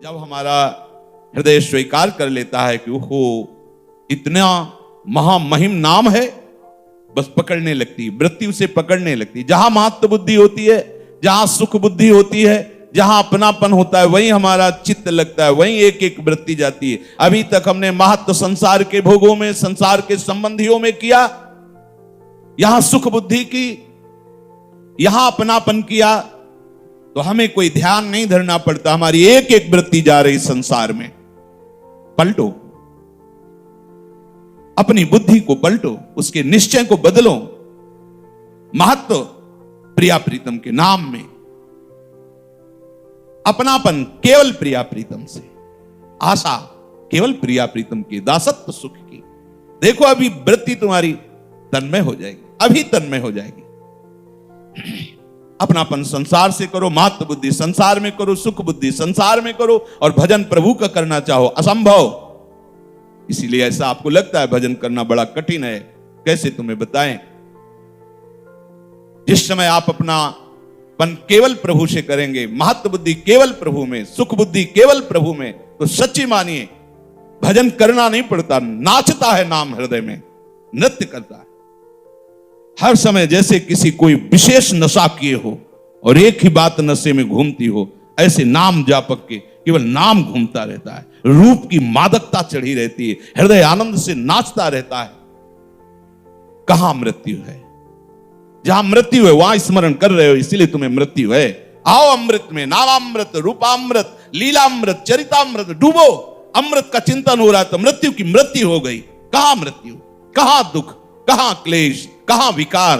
जब हमारा हृदय स्वीकार कर लेता है कि ओहो इतना महामहिम नाम है, बस पकड़ने लगती, वृत्ति उसे पकड़ने लगती। जहां महत्व बुद्धि होती है, जहां सुख बुद्धि होती है, जहां अपनापन होता है, वहीं हमारा चित्त लगता है, वहीं एक एक वृत्ति जाती है। अभी तक हमने महत्व संसार के भोगों में, संसार के संबंधियों में किया, यहां सुख बुद्धि की, यहां अपनापन किया, तो हमें कोई ध्यान नहीं धरना पड़ता। हमारी एक एक वृत्ति जा रही संसार में। पलटो, अपनी बुद्धि को पलटो, उसके निश्चय को बदलो। महत्व प्रिया प्रीतम के नाम में, अपनापन केवल प्रिया प्रीतम से, आशा केवल प्रिया प्रीतम की, दासत्व सुख की। देखो अभी वृत्ति तुम्हारी तन्मय हो जाएगी, अभी तन्मय हो जाएगी। अपनापन संसार से करो, महत्व बुद्धि संसार में करो, सुख बुद्धि संसार में करो, और भजन प्रभु का करना चाहो, असंभव। इसीलिए ऐसा आपको लगता है भजन करना बड़ा कठिन है। कैसे तुम्हें बताएं? जिस समय आप अपनापन केवल प्रभु से करेंगे, महत्व बुद्धि केवल प्रभु में, सुख बुद्धि केवल प्रभु में, तो सच्ची मानिए भजन करना नहीं पड़ता। नाचता है नाम हृदय में, नृत्य करता है हर समय, जैसे किसी कोई विशेष नशा किए हो और एक ही बात नशे में घूमती हो, ऐसे नाम जापक के केवल नाम घूमता रहता है। रूप की मादकता चढ़ी रहती है, हृदय आनंद से नाचता रहता है। कहां मृत्यु है? जहां मृत्यु है वहां स्मरण कर रहे हो, इसीलिए तुम्हें मृत्यु है। आओ अमृत में, नामामृत, रूपामृत, लीलामृत, चरितामृत डूबो। अमृत का चिंतन हो रहा है तो मृत्यु की मृत्यु हो गई। कहां मृत्यु, कहां दुख, कहां क्लेश, कहां विकार?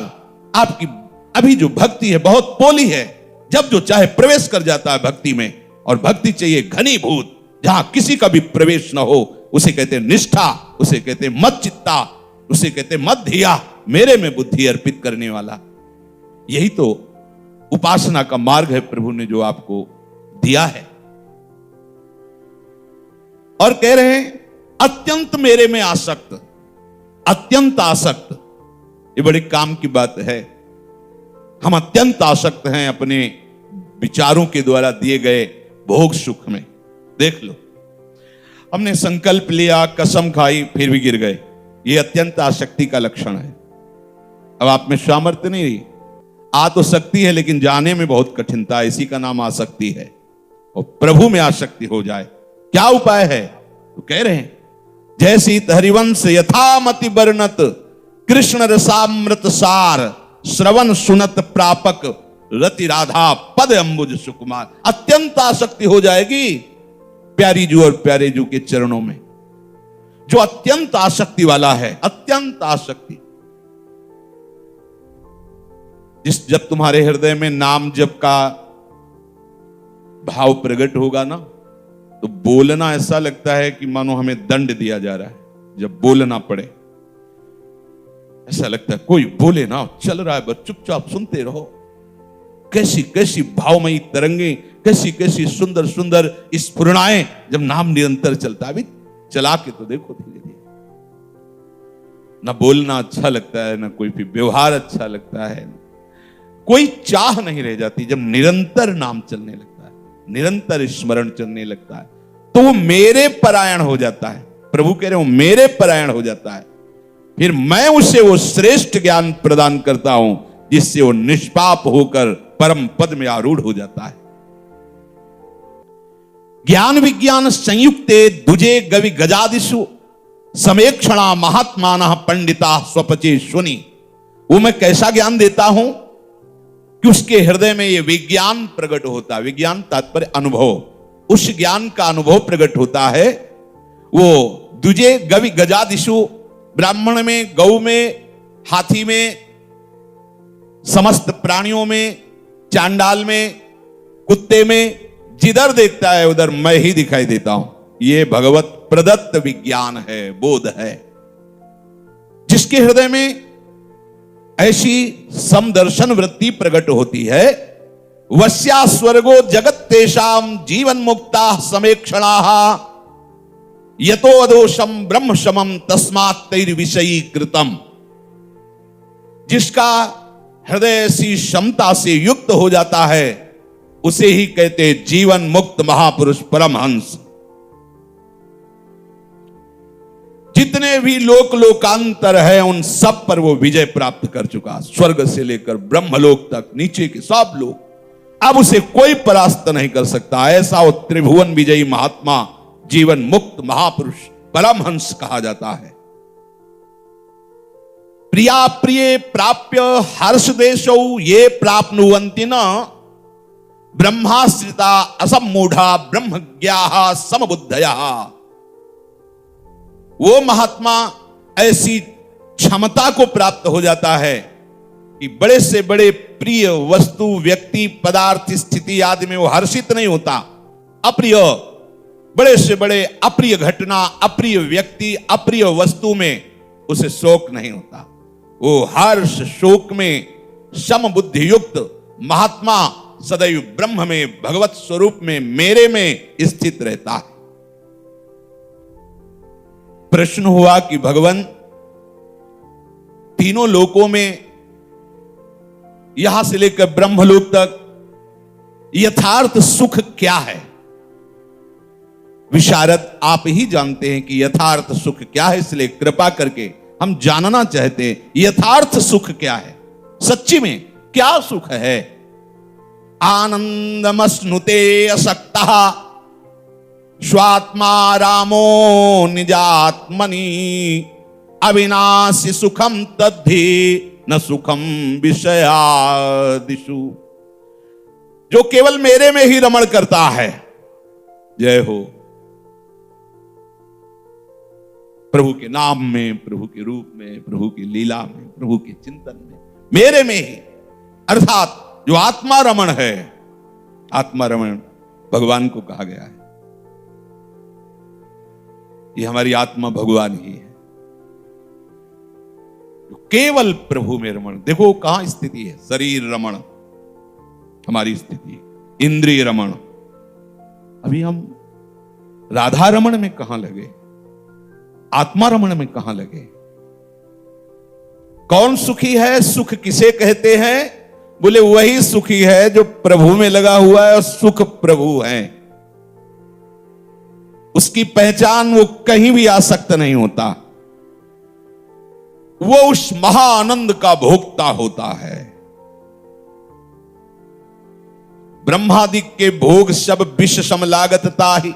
आपकी अभी जो भक्ति है बहुत पोली है। जब जो चाहे प्रवेश कर जाता है भक्ति में, और भक्ति चाहिए घनीभूत, जहां किसी का भी प्रवेश ना हो। उसे कहते हैं निष्ठा, उसे कहते हैं मत चित्ता, उसे कहते हैं मत धिया, मेरे में बुद्धि अर्पित करने वाला। यही तो उपासना का मार्ग है प्रभु ने जो आपको दिया है। और कह रहे हैं अत्यंत मेरे में आसक्त, अत्यंत आसक्त। ये बड़े काम की बात है। हम अत्यंत आसक्त हैं अपने विचारों के द्वारा दिए गए भोग सुख में। देख लो, हमने संकल्प लिया, कसम खाई, फिर भी गिर गए। ये अत्यंत आसक्ति का लक्षण है। अब आप में सामर्थ्य नहीं रही, आ तो सकती है लेकिन जाने में बहुत कठिनता है। इसी का नाम आसक्ति है। और प्रभु में आसक्ति हो जाए, क्या उपाय है? तो कह रहे हैं जैसी हरिवंश यथामति वर्णत कृष्ण रसामृत सार श्रवण सुनत प्रापक रति राधा पद अंबुज सुकुमार। अत्यंत आसक्ति हो जाएगी प्यारी जू और प्यारे जू के चरणों में। जो अत्यंत आसक्ति वाला है, अत्यंत आसक्ति, जब तुम्हारे हृदय में नाम जप का भाव प्रकट होगा ना, तो बोलना ऐसा लगता है कि मानो हमें दंड दिया जा रहा है। जब बोलना पड़े ऐसा लगता है कोई बोले ना, चल रहा है बस चुपचाप सुनते रहो। कैसी कैसी भावमयी तरंगे, कैसी कैसी सुंदर सुंदर स्फुरणाएं जब नाम निरंतर चलता है। अभी चला के तो देखो धीरे धीरे। ना बोलना अच्छा लगता है, ना कोई भी व्यवहार अच्छा लगता है, कोई चाह नहीं रह जाती। जब निरंतर नाम चलने लगता है, निरंतर स्मरण चलने लगता है, तो वो मेरे परायण हो जाता है। प्रभु कह रहे हो मेरे परायण हो जाता है। फिर मैं उसे वो श्रेष्ठ ज्ञान प्रदान करता हूं जिससे वो निष्पाप होकर परम पद में आरूढ़ हो जाता है। ज्ञान विज्ञान संयुक्ते दुजे गवि गजादिषु समेक्षणा महात्मानः पंडिता स्वपचे शुनि। वो मैं कैसा ज्ञान देता हूं कि उसके हृदय में ये विज्ञान प्रकट होता है। विज्ञान तात्पर्य अनुभव, उस ज्ञान का अनुभव प्रकट होता है। वो दुजे गवि गजादिषु, ब्राह्मण में, गौ में, हाथी में, समस्त प्राणियों में, चांडाल में, कुत्ते में, जिधर देखता है उधर मैं ही दिखाई देता हूं। यह भगवत प्रदत्त विज्ञान है, बोध है। जिसके हृदय में ऐसी समदर्शन वृत्ति प्रकट होती है, वस्या स्वर्गो जगत तेषाम जीवन मुक्ता समेक्षणाः यतो अदोषम ब्रह्म समम तस्मात् तैर विषयी कृतम। जिसका हृदय ऐसी क्षमता से युक्त हो जाता है, उसे ही कहते जीवन मुक्त महापुरुष परमहंस। जितने भी लोकांतर है उन सब पर वो विजय प्राप्त कर चुका, स्वर्ग से लेकर ब्रह्मलोक तक, नीचे के सब लोग, अब उसे कोई परास्त नहीं कर सकता। ऐसा वो त्रिभुवन विजयी महात्मा, जीवन मुक्त महापुरुष परमहंस कहा जाता है। प्रिया प्रिय प्राप्य हर्ष देशौ ये प्राप्नुवन्ति न, ब्रह्माश्रिता असम्मूढ़ा ब्रह्मज्ञाः समबुद्धयः। वो महात्मा ऐसी क्षमता को प्राप्त हो जाता है कि बड़े से बड़े प्रिय वस्तु, व्यक्ति, पदार्थ, स्थिति आदि में वो हर्षित नहीं होता। अप्रिय, बड़े से बड़े अप्रिय घटना, अप्रिय व्यक्ति, अप्रिय वस्तु में उसे शोक नहीं होता। वो हर्ष शोक में समबुद्धि युक्त महात्मा सदैव ब्रह्म में, भगवत स्वरूप में, मेरे में स्थित रहता है। प्रश्न हुआ कि भगवान, तीनों लोकों में यहां से लेकर ब्रह्मलोक तक यथार्थ सुख क्या है? विशारद आप ही जानते हैं कि यथार्थ सुख क्या है, इसलिए कृपा करके हम जानना चाहते हैं यथार्थ सुख क्या है, सच्ची में क्या सुख है। आनंदमश्नुते असक्तः स्वात्मा रामो निजात्मनि, अविनाशी सुखम तद्धि न सुखम विषयादिषु। जो केवल मेरे में ही रमण करता है, जय हो, प्रभु के नाम में, प्रभु के रूप में, प्रभु की लीला में, प्रभु के चिंतन में, मेरे में ही, अर्थात जो आत्मा रमण है, आत्मा रमण भगवान को कहा गया है। ये हमारी आत्मा भगवान ही है, केवल प्रभु में रमण। देखो कहां स्थिति है, शरीर रमण हमारी स्थिति, इंद्रिय रमण। अभी हम राधा रमण में कहां लगे, आत्मा रमण में कहां लगे? कौन सुखी है? सुख किसे कहते हैं? बोले वही सुखी है जो प्रभु में लगा हुआ है, और सुख प्रभु है। उसकी पहचान वो कहीं भी आसक्त नहीं होता, वो उस महाआनंद का भोक्ता होता है। ब्रह्मादि के भोग सब विष सम लागत ताहि,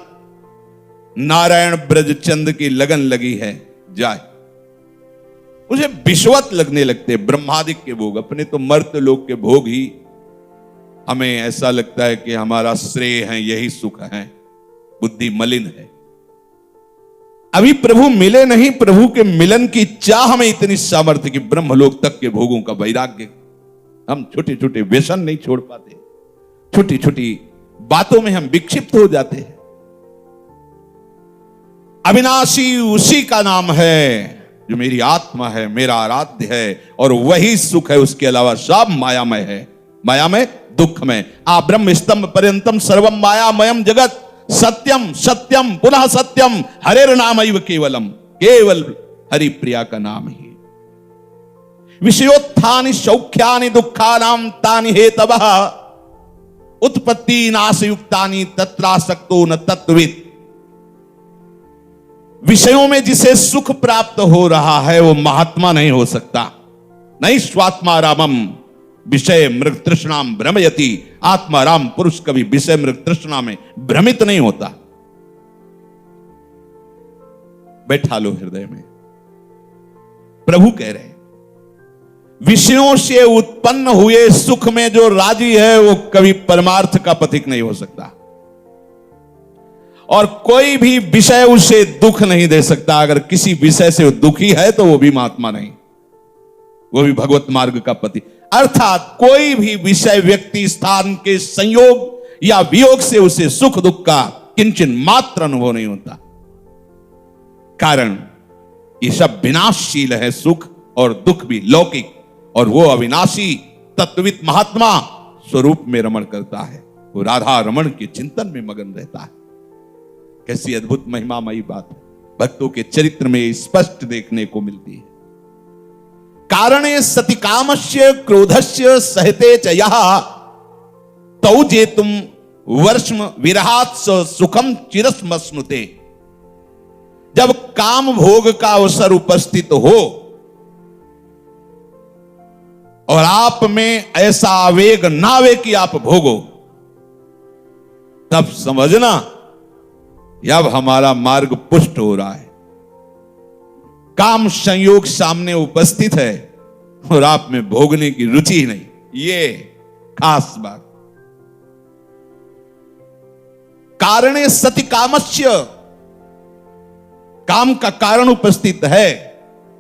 नारायण ब्रज चंद की लगन लगी है जाए। उसे विश्वत लगने लगते ब्रह्मादिक के भोग, अपने तो मर्त लोक के भोग ही हमें ऐसा लगता है कि हमारा श्रेय है, यही सुख है, बुद्धि मलिन है। अभी प्रभु मिले नहीं, प्रभु के मिलन की चाह में इतनी सामर्थ्य कि ब्रह्मलोक तक के भोगों का वैराग्य। हम छोटे छोटे व्यसन नहीं छोड़ पाते, छोटी छोटी बातों में हम विक्षिप्त हो जाते हैं। अविनाशी उसी का नाम है जो मेरी आत्मा है, मेरा आराध्य है, और वही सुख है, उसके अलावा सब मायामय है, मायामय दुखमय। आ ब्रह्म स्तंभ पर्यंतम सर्वम मायामयम जगत, सत्यम सत्यम पुनः सत्यम हरेर नामैव केवलम। केवल हरि प्रिया का नाम ही। विषयोत्थानि सौख्यानि दुःखानां तानि हेतवः, उत्पत्ति नाशयुक्तानि तत्रासक्तो न तत्त्ववित्। विषयों में जिसे सुख प्राप्त हो रहा है वो महात्मा नहीं हो सकता। नहीं स्वात्मा रामम विषय मृग तृष्णाम भ्रमयति। आत्मा राम पुरुष कभी विषय मृग तृष्णा में भ्रमित नहीं होता। बैठा लो हृदय में। प्रभु कह रहे हैं विषयों से उत्पन्न हुए सुख में जो राजी है वो कभी परमार्थ का पथिक नहीं हो सकता, और कोई भी विषय उसे दुख नहीं दे सकता। अगर किसी विषय से वो दुखी है तो वो भी महात्मा नहीं, वो भी भगवत मार्ग का पति। अर्थात कोई भी विषय व्यक्ति स्थान के संयोग या वियोग से उसे सुख दुख का किंचन मात्र अनुभव नहीं होता। कारण ये सब विनाशशील है, सुख और दुख भी लौकिक, और वो अविनाशी तत्वित महात्मा स्वरूप में रमण करता है। वो राधा रमण के चिंतन में मगन रहता है। कैसी अद्भुत महिमामयी बात है, भक्तों के चरित्र में स्पष्ट देखने को मिलती है। कारणे सति कामस्य क्रोधस्य सहते च यः, तौ जेतुम वर्षम विरहात सुखम चिरस्मस्नुते। जब काम भोग का अवसर उपस्थित हो और आप में ऐसा आवेग ना आवे कि आप भोगो, तब समझना अब हमारा मार्ग पुष्ट हो रहा है। काम संयोग सामने उपस्थित है और आप में भोगने की रुचि ही नहीं, ये खास बात। कारणे सति कामस्य, काम का कारण उपस्थित है,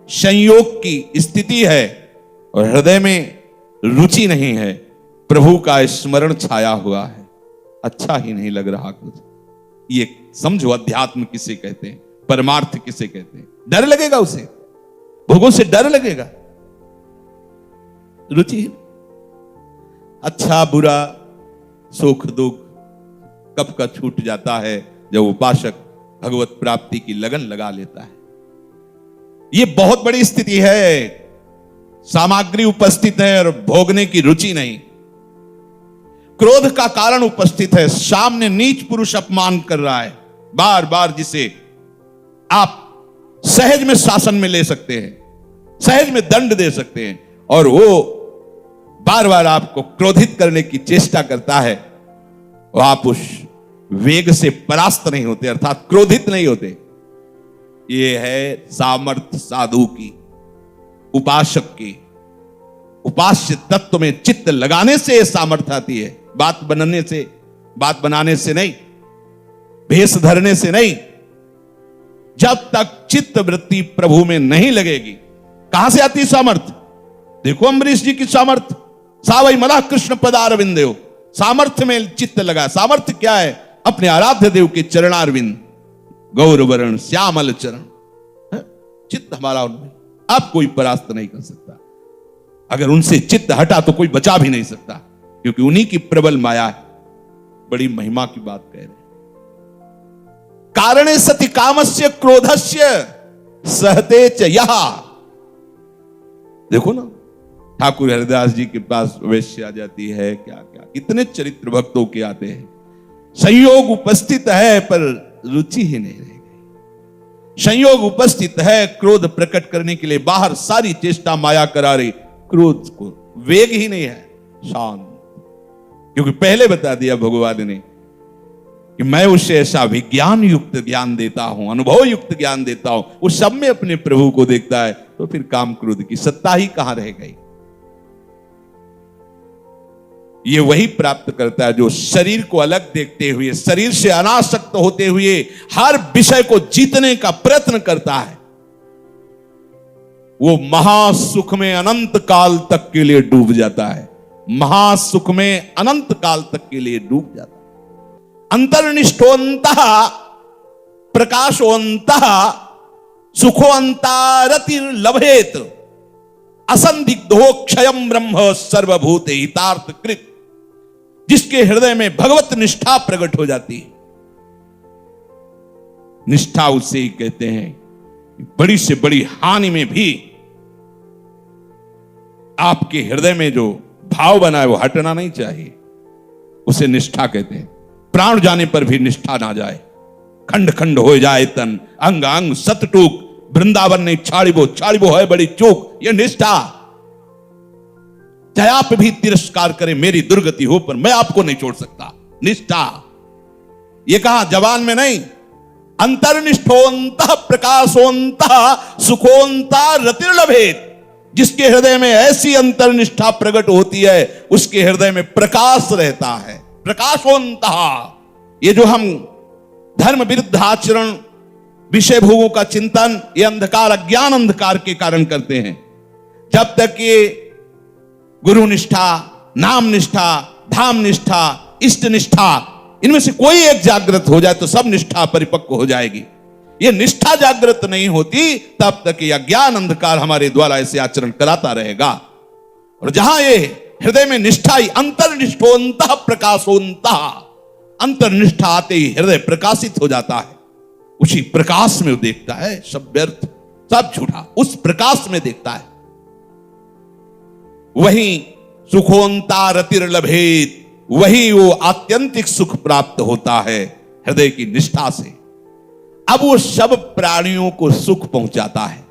संयोग की स्थिति है और हृदय में रुचि नहीं है, प्रभु का स्मरण छाया हुआ है, अच्छा ही नहीं लग रहा कुछ। ये समझो अध्यात्म किसे कहते हैं, परमार्थ किसे कहते हैं। डर लगेगा उसे, भोगों से डर लगेगा, रुचि। अच्छा बुरा सुख दुख कब का छूट जाता है जब उपासक भगवत प्राप्ति की लगन लगा लेता है। ये बहुत बड़ी स्थिति है, सामग्री उपस्थित है और भोगने की रुचि नहीं। क्रोध का कारण उपस्थित है, सामने नीच पुरुष अपमान कर रहा है बार बार, जिसे आप सहज में शासन में ले सकते हैं, सहज में दंड दे सकते हैं, और वो बार बार आपको क्रोधित करने की चेष्टा करता है और आप उस वेग से परास्त नहीं होते, अर्थात क्रोधित नहीं होते। ये है सामर्थ्य साधु की, उपासक की। उपास्य तत्व में चित्त लगाने से यह सामर्थ्य आती है, बात बनाने से नहीं, भेष धरने से नहीं। जब तक चित्त वृत्ति प्रभु में नहीं लगेगी, कहां से आती सामर्थ्य? देखो अम्बरीश जी की सामर्थ्य, सावई मला कृष्ण पदारविंदेव, सामर्थ्य में चित्त लगा। सामर्थ्य क्या है? अपने आराध्य देव के चरणारविंद, गौरवर्ण श्यामल चरण, चित्त हमारा उनमें। आप कोई परास्त नहीं कर सकता, अगर उनसे चित्त हटा तो कोई बचा भी नहीं सकता, क्योंकि उन्हीं की प्रबल माया है। बड़ी महिमा की बात कह रहे हैं। कारणे सति कामस्य क्रोधस्य सहते च यह। देखो ना, ठाकुर हरिदास जी के पास वैश्य आ जाती है, क्या क्या कितने चरित्र भक्तों के आते हैं। संयोग उपस्थित है पर रुचि ही नहीं रह गई। संयोग उपस्थित है क्रोध प्रकट करने के लिए, बाहर सारी चेष्टा माया करा रही, क्रोध को वेग ही नहीं है, शांत। क्योंकि पहले बता दिया भगवान ने कि मैं उसे ऐसा विज्ञान युक्त ज्ञान देता हूं, अनुभव युक्त ज्ञान देता हूं, वो सब में अपने प्रभु को देखता है, तो फिर काम क्रोध की सत्ता ही कहां रह गई। ये वही प्राप्त करता है जो शरीर को अलग देखते हुए, शरीर से अनासक्त होते हुए हर विषय को जीतने का प्रयत्न करता है। वो महासुख में अनंत काल तक के लिए डूब जाता है, महासुख में अनंत काल तक के लिए डूब जाता है। अंतर्निष्ठोन्तः प्रकाशोन्तः सुखोन्तारतिर्लभेत असंदिग्धो क्षयं ब्रह्म सर्वभूते हितार्थ कृत। जिसके हृदय में भगवत निष्ठा प्रकट हो जाती है, निष्ठा उसे ही कहते हैं। बड़ी से बड़ी हानि में भी आपके हृदय में जो भाव बना है वो हटना नहीं चाहिए, उसे निष्ठा कहते हैं। प्राण जाने पर भी निष्ठा ना जाए, खंड खंड हो जाए तन, अंग अंग सतटूक, वृंदावन नहीं छाड़िबो है बड़ी चूक, ये निष्ठा। चाहे आप भी तिरस्कार करें, मेरी दुर्गति हो, पर मैं आपको नहीं छोड़ सकता, निष्ठा। ये कहा जवान में नहीं, अंतर्निष्ठोन्तः प्रकाशोन्तः सुखोन्ता रतिर्लभेत। जिसके हृदय में ऐसी अंतर्निष्ठा प्रकट होती है, उसके हृदय में प्रकाश रहता है, प्रकाशोन्तः। ये जो हम धर्म विरुद्ध आचरण, विषय भोगों का चिंतन, ये अंधकार, अज्ञान अंधकार के कारण करते हैं। जब तक ये गुरु निष्ठा, नाम निष्ठा, धाम निष्ठा, इष्ट निष्ठा, इनमें से कोई एक जागृत हो जाए तो सब निष्ठा परिपक्व हो जाएगी। ये निष्ठा जागृत नहीं होती तब तक ये अज्ञान अंधकार हमारे द्वारा ऐसे आचरण कराता रहेगा। और जहां ये हृदय में निष्ठा ही, अंतर्निष्ठोन्तः प्रकाशोन्तः, अंतर्निष्ठा आते ही हृदय प्रकाशित हो जाता है। उसी प्रकाश में वो देखता है सब व्यर्थ, सब झूठा, उस प्रकाश में देखता है। वहीं सुखोन्ता रतिर्लभेत, वही वो आत्यंतिक सुख प्राप्त होता है हृदय की निष्ठा से। अब वो सब प्राणियों को सुख पहुंचाता है।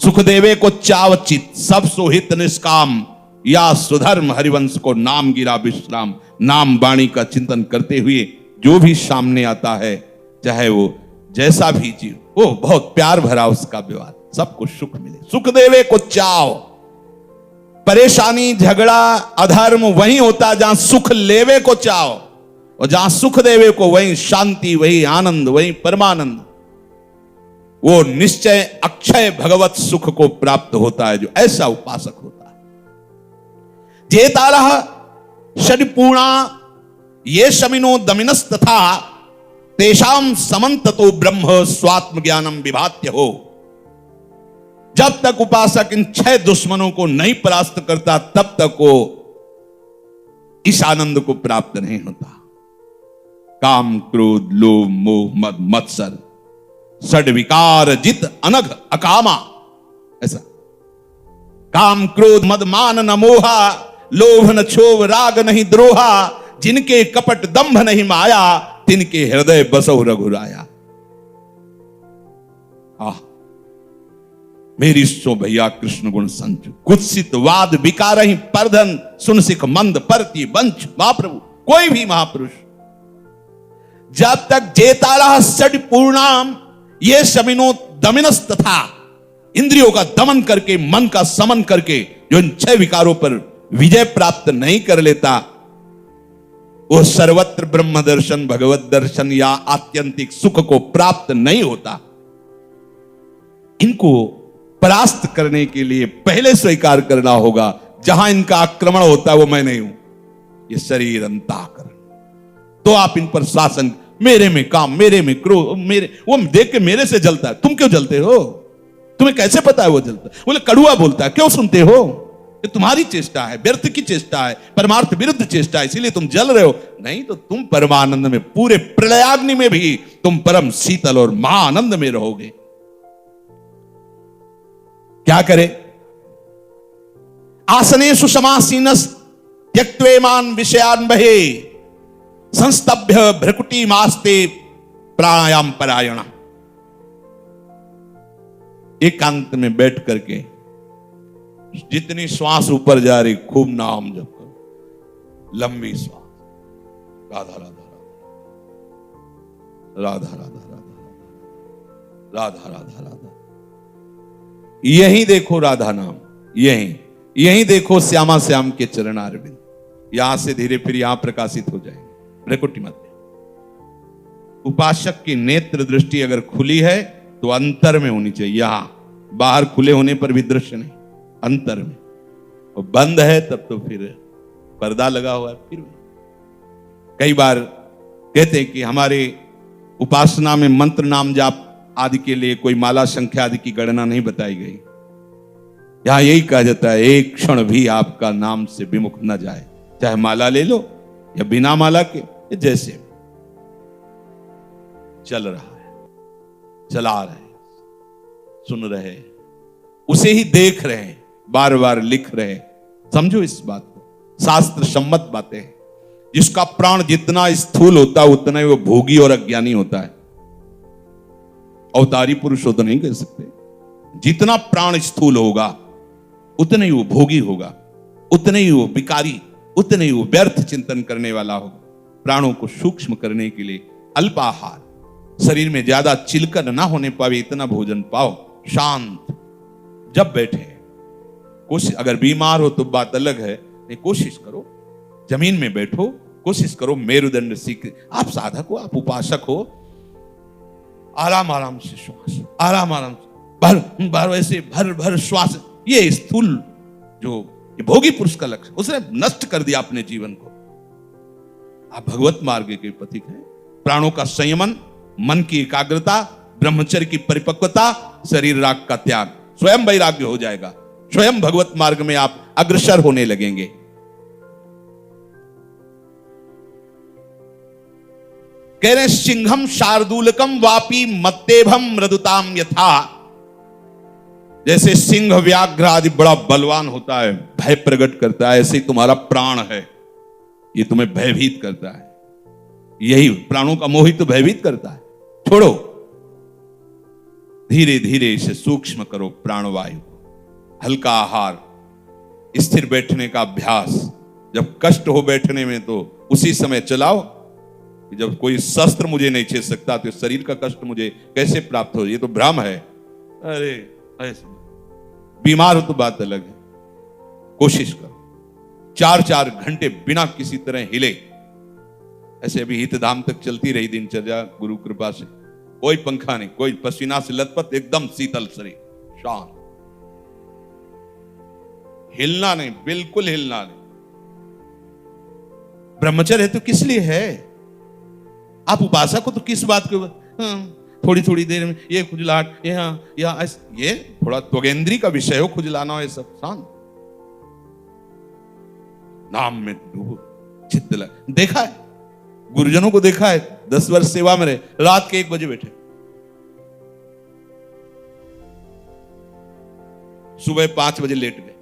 सुख देवे को चावचित, सब सोहित निष्काम, या सुधर्म हरिवंश को नाम गिरा विश्राम। नाम वाणी का चिंतन करते हुए जो भी सामने आता है, चाहे वो जैसा भी जीव, वो बहुत प्यार भरा उसका व्यवहार, सबको सुख मिले। सुख देवे को चाव। परेशानी, झगड़ा, अधर्म वही होता जहां सुख लेवे को चाव, और जहां सुख देवे को वही शांति, वही आनंद, वही परमानंद। वो निश्चय अक्षय भगवत सुख को प्राप्त होता है जो ऐसा उपासक होता है। जेतारः षड्पूर्णा ये शमिनो दमिनस तथा तेषाम समन्ततो ब्रह्म स्वात्म ज्ञानम विभात्य हो। जब तक उपासक इन 6 दुश्मनों को नहीं परास्त करता, तब तक वो इस आनंद को प्राप्त नहीं होता। काम, क्रोध, लोभ, मोह, मद, मत्सर, षड विकार जित अनघ अकामा। ऐसा काम, क्रोध, मद, मान न मोहा, लोभ न क्षोभ, राग नहीं द्रोहा, जिनके कपट दंभ नहीं माया, तिनके हृदय बसौ रघुराया। मेरी सो भैया कृष्ण गुण संचु, कुत्सित वाद विकार ही परधन, सुन सिख मंद परति वंच। महाप्रभु, कोई भी महापुरुष जब तक जेतारः षड्पूर्णाम ये शमिनो दमिनस तथा, इंद्रियों का दमन करके, मन का समन करके जो इन 6 विकारों पर विजय प्राप्त नहीं कर लेता, वो सर्वत्र ब्रह्म दर्शन, भगवत दर्शन या आत्यंतिक सुख को प्राप्त नहीं होता। इनको परास्त करने के लिए पहले स्वीकार करना होगा, जहां इनका आक्रमण होता है वो मैं नहीं हूं, ये शरीर अंतःकरण। तो आप इन पर शासन, मेरे में काम, मेरे में क्रोध, मेरे, वो देख के मेरे से जलता है। तुम क्यों जलते हो? तुम्हें कैसे पता है वो जलता है? बोले कड़ुआ बोलता है, क्यों सुनते हो? ये तुम्हारी चेष्टा है, व्यर्थ की चेष्टा है, परमार्थ विरुद्ध चेष्टा है, इसीलिए तुम जल रहे हो। नहीं तो तुम परमानंद में, पूरे प्रलयाग्नि में भी तुम परम शीतल और महाआनंद में रहोगे। क्या करे? आसनेषु समासीनस् त्यक्त्वेमान विषयान् बहे, संस्तभ्य भ्रकुटी मास्ते प्राणायाम परायण। एकांत में बैठ करके जितनी श्वास ऊपर जा रही, खूब नाम जप करो, लंबी श्वास, राधा राधा राधा राधा राधा राधा राधा राधा। यही देखो राधा नाम, यही देखो श्यामा श्याम के चरण अरविंद। यहां से धीरे फिर यहां प्रकाशित हो जाएंगे भ्रकुटी मध्य। उपासक की नेत्र दृष्टि अगर खुली है तो अंतर में होनी चाहिए, यहां बाहर खुले होने पर भी दृश्य नहीं, अंतर में। और बंद है तब तो फिर पर्दा लगा हुआ है। फिर कई बार कहते हैं कि हमारे उपासना में मंत्र नाम जाप आदि के लिए कोई माला संख्या आदि की गणना नहीं बताई गई। यहां यही कहा जाता है, एक क्षण भी आपका नाम से विमुख न जाए, चाहे माला ले लो या बिना माला के, जैसे चल रहा है, चला रहे, सुन रहे, उसे ही देख रहे हैं, बार बार लिख रहे हैं। समझो इस बात को, शास्त्र सम्मत बातें हैं। जिसका प्राण जितना स्थूल होता है उतना ही वो भोगी और अज्ञानी होता है। अवतारी पुरुष हो तो नहीं कह सकते। जितना प्राण स्थूल होगा उतने ही वो भोगी होगा, उतने ही वो विकारी, उतने ही वो व्यर्थ चिंतन करने वाला होगा। प्राणों को सूक्ष्म करने के लिए अल्पाहार, शरीर में ज्यादा चिलकन ना होने पावे इतना भोजन पाओ। शांत जब बैठे, कोशिश, अगर बीमार हो तो बात अलग है, नहीं कोशिश करो जमीन में बैठो, कोशिश करो मेरुदंड सीख। आप साधक हो, आप उपासक हो, आराम आराम से श्वास, आराम आराम से भर भर, वैसे भर भर श्वास। ये स्थूल जो ये भोगी पुरुष का लक्ष्य, उसने नष्ट कर दिया अपने जीवन को। आप भगवत मार्ग के पथिक हैं। प्राणों का संयमन, मन की एकाग्रता, ब्रह्मचर्य की परिपक्वता, शरीर राग का त्याग, स्वयं वैराग्य हो जाएगा। स्वयं भगवत मार्ग में आप अग्रसर होने लगेंगे। कह रहे सिंहम शार्दूलकम वापी मत्तेभम मृदुताम यथा। जैसे सिंह व्याघ्र आदि बड़ा बलवान होता है, भय प्रकट करता है, ऐसे ही तुम्हारा प्राण है। ये तुम्हें भयभीत करता है। यही प्राणों का मोह ही तो भयभीत करता है। छोड़ो, धीरे धीरे इसे सूक्ष्म करो। प्राणवायु, हल्का आहार, स्थिर बैठने का अभ्यास। जब कष्ट हो बैठने में तो उसी समय चलाओ। जब कोई शस्त्र मुझे नहीं छेद सकता तो शरीर का कष्ट मुझे कैसे प्राप्त हो, ये तो भ्रम है। अरे ऐसे बीमार हो तो बात अलग है। कोशिश करो 4-4 घंटे बिना किसी तरह हिले। ऐसे अभी हितधाम तक चलती रही दिनचर्या गुरु कृपा से। कोई पंखा नहीं, कोई पसीना से लथपथ, एकदम शीतल शरीर, शांत, हिलना नहीं, बिल्कुल हिलना नहीं। ब्रह्मचर्य है तो किस लिए है? आप उपासक हो तो किस बात को? थोड़ी थोड़ी देर में ये खुजलाहट, ये थोड़ा त्वगेंद्री का विषय हो, खुजलाना हो, ये सब शांत, नाम में डूबो, चित्त लग। देखा है, गुरुजनों को देखा है, 10 वर्ष सेवा में रहे, रात के 1 बजे बैठे, सुबह 5 बजे लेट गए,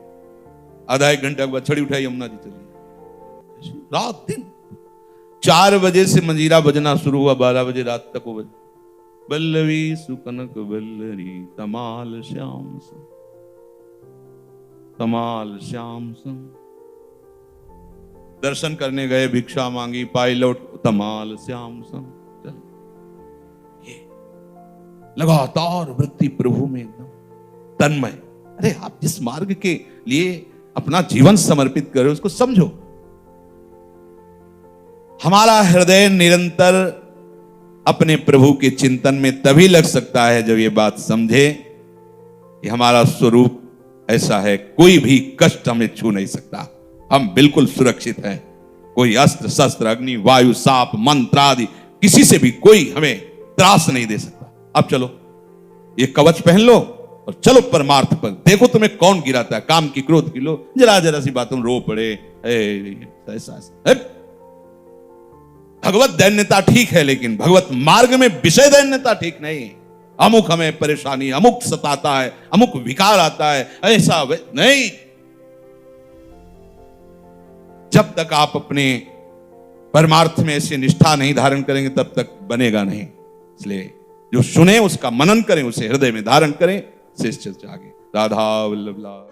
आधा 1 घंटा के बाद छड़ी उठाई, यमुना जी चली। रात दिन 4 बजे से मंजीरा बजना शुरू हुआ, 12 बजे रात तक वो बजे। बल्लवी सुकनक बल्लरी तमाल श्याम सम, तमाल श्याम सम। दर्शन करने गए, भिक्षा मांगी, पाई लौट, तमाल श्याम सम। ये लगातार वृत्ति प्रभु में एकदम तन्मय। अरे आप जिस मार्ग के लिए अपना जीवन समर्पित करो उसको समझो। हमारा हृदय निरंतर अपने प्रभु के चिंतन में तभी लग सकता है जब ये बात समझे कि हमारा स्वरूप ऐसा है, कोई भी कष्ट हमें छू नहीं सकता, हम बिल्कुल सुरक्षित हैं। कोई अस्त्र शस्त्र, अग्नि, वायु, सांप, मंत्र आदि किसी से भी कोई हमें त्रास नहीं दे सकता। अब चलो ये कवच पहन लो और चलो परमार्थ पर। देखो तुम्हें कौन गिराता है, काम की, क्रोध की, लो जरा जरा सी बातों रो पड़े, ऐसा। भगवत दैन्यता ठीक है, लेकिन भगवत मार्ग में विषय दैन्यता ठीक नहीं। अमुक हमें परेशानी, अमुक सताता है, अमुक विकार आता है, ऐसा नहीं। जब तक आप अपने परमार्थ में ऐसी निष्ठा नहीं धारण करेंगे तब तक बनेगा नहीं। इसलिए जो सुने उसका मनन करें, उसे हृदय में धारण करें, शेष चर्चा आगे। राधा वल्लभ लाल।